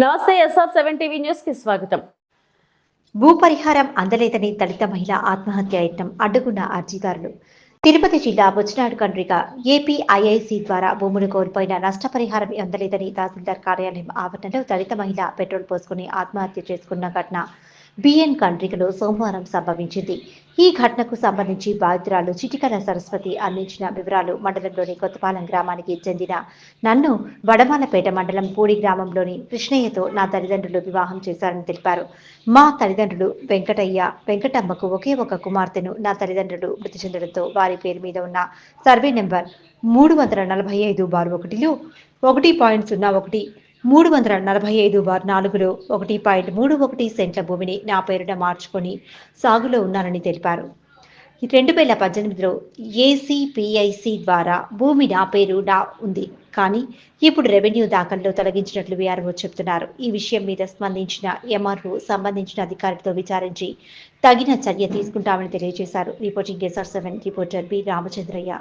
నమస్తే SR7 TV news కి స్వాగతం. భూపరిహారం అందలేదని దళిత మహిళ ఆత్మహత్య యత్నం అడ్డుకున్న అర్జీదారులు. తిరుపతి జిల్లా బుచ్చినాడు కండ్రిక ఏపీఐఐసి ద్వారా భూములు కోల్పోయిన నష్టపరిహారం అందలేదని తహసీల్దార్ కార్యాలయం ఆవరణలో దళిత మహిళ పెట్రోల్ పోసుకుని ఆత్మహత్య చేసుకున్న ఘటన బిఎన్ కండ్రికలో సోమవారం సంభవించింది. ఈ ఘటనకు సంబంధించి బాధితురాలు చిటికల సరస్వతి అందించిన వివరాలు మండలంలోని కొత్తపాలెం గ్రామానికి చెందిన నన్ను వడమాలపేట మండలం పూడి గ్రామంలోని కృష్ణయ్యతో నా తల్లిదండ్రులు వివాహం చేశారని తెలిపారు. మా తల్లిదండ్రులు వెంకటమ్మకు ఒకే ఒక కుమార్తెను నా తల్లిదండ్రులు మృతి చెందడంతో వారి పేరు మీద ఉన్న సర్వే నెంబర్ 345/1లో 1.01 345/4లో 1.31 సెంట్ల భూమిని నా పేరున మార్చుకొని సాగులో ఉన్నానని తెలిపారు. 2018లో ఏసీపీఐసి ద్వారా భూమి నా పేరున ఉంది, కానీ ఇప్పుడు రెవెన్యూ దాఖల్లో తొలగించినట్లు వీఆర్ఓ చెబుతున్నారు. ఈ విషయం మీద స్పందించిన ఎంఆర్ఓ సంబంధించిన అధికారులతో విచారించి తగిన చర్య తీసుకుంటామని తెలియజేశారు. Reporting SR7 reporter B Ramachandraiah.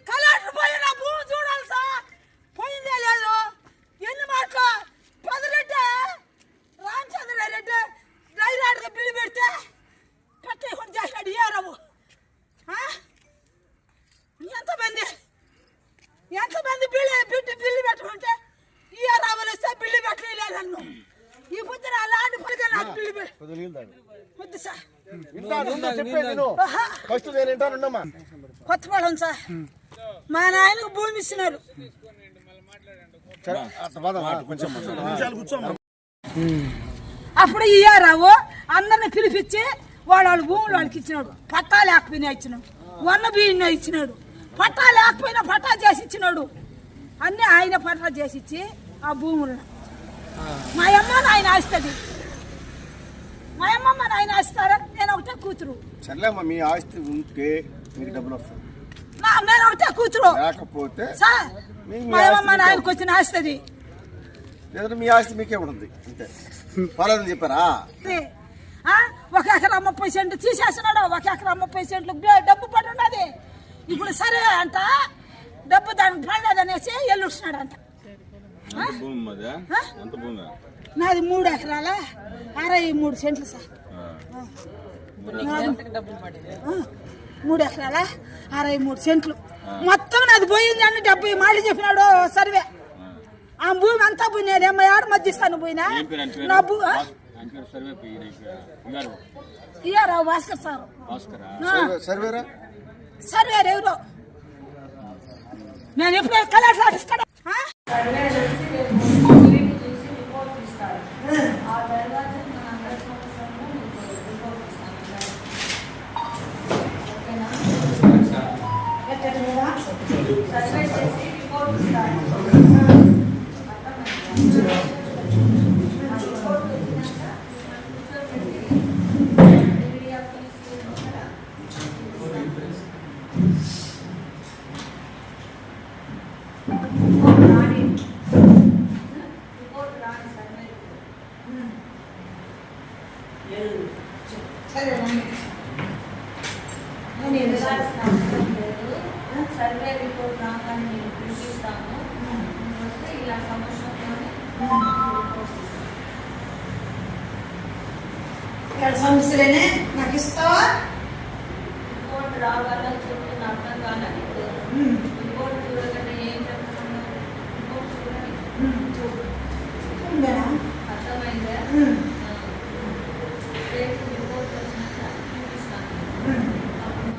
Collector పోయి నా భూమి చూడాలి సార్, పోయిందే లేదు. ఎన్ని మాటలు పదిరెడ్డి రామచంద్రారెడ్డి రైలాడికి బిల్లు పెడితే కట్టేకొని చేసినాడు. ఏరావు ఎంతమంది బిల్లు పెట్టమంటే ఏ రావులు వస్తే బిల్లు పెట్టలేదు నన్ను. ఈ పొద్దున అలాంటి పడితే నాకు బిల్లు వద్దు సార్. కొత్తపాలెం సార్, మా నాయనకు భూమి ఇస్తున్నారు. అప్పుడు ఇయ్యారావు అందరిని పిలిపించి వాళ్ళ భూములు వాళ్ళకి ఇచ్చినాడు. పట్టా లేకపోయినా ఇచ్చినాడు, వన్న బియ్యం ఇచ్చినాడు. పట్టా లేకపోయినా పట్టా చేసి ఇచ్చినాడు. అన్ని ఆయన పట్టా చేసి ఇచ్చి ఆ భూములను మా అమ్మ నాయన ఆస్తుంది. మా అమ్మమ్మ నాయన ఆస్తారా? నేను ఒకటే కూతురు. మీ ఆస్తి ఉంటే మీకు డబ్బులు వస్తాయి. నేను ఒకటే కూతురు, లేకపోతే సార్ మా అమ్మమ్మ నాయనకు వచ్చిన ఆస్తుంది. లేదంటే మీ ఆస్తి మీకే ఉంటుంది అంతే. పర్వాలని చెప్పారా? 1 ఎకరా 30 సెంట్లు తీసేస్తున్నాడు. 1 ఎకరా 30 సెంట్లు డబ్బు పడి ఉన్నది. ఇప్పుడు సరే అంట, డబ్బు దానికి పడలేదనేసి ఎల్లుస్తున్నాడు అంట. నాది 3 ఎకరాల 63 సెంట్లు సార్. 3 ఎకరాల 63 సెంట్లు మొత్తం నాది పోయింది అని 70 మాటలు చెప్పినాడు సర్వే. ఆ భూమి అంతా పోయినాదేమో, ఎవరు మధ్యస్థానం పోయినా నా భూ ఇయ్యారావు భాస్కర్ సార్. సర్వేరు ఎవరో నేను ఎప్పుడో కలెక్టర్ ఇస్తాను. సర్వే రిపోర్ట్ రాగానే నేను పిలిపిస్తాను. వస్తే ఇలా సమస్యలోనే సమస్యలనే నాకు ఇస్తావా? రిపోర్ట్ రావాలని చెప్తున్నా, అర్థం కాలని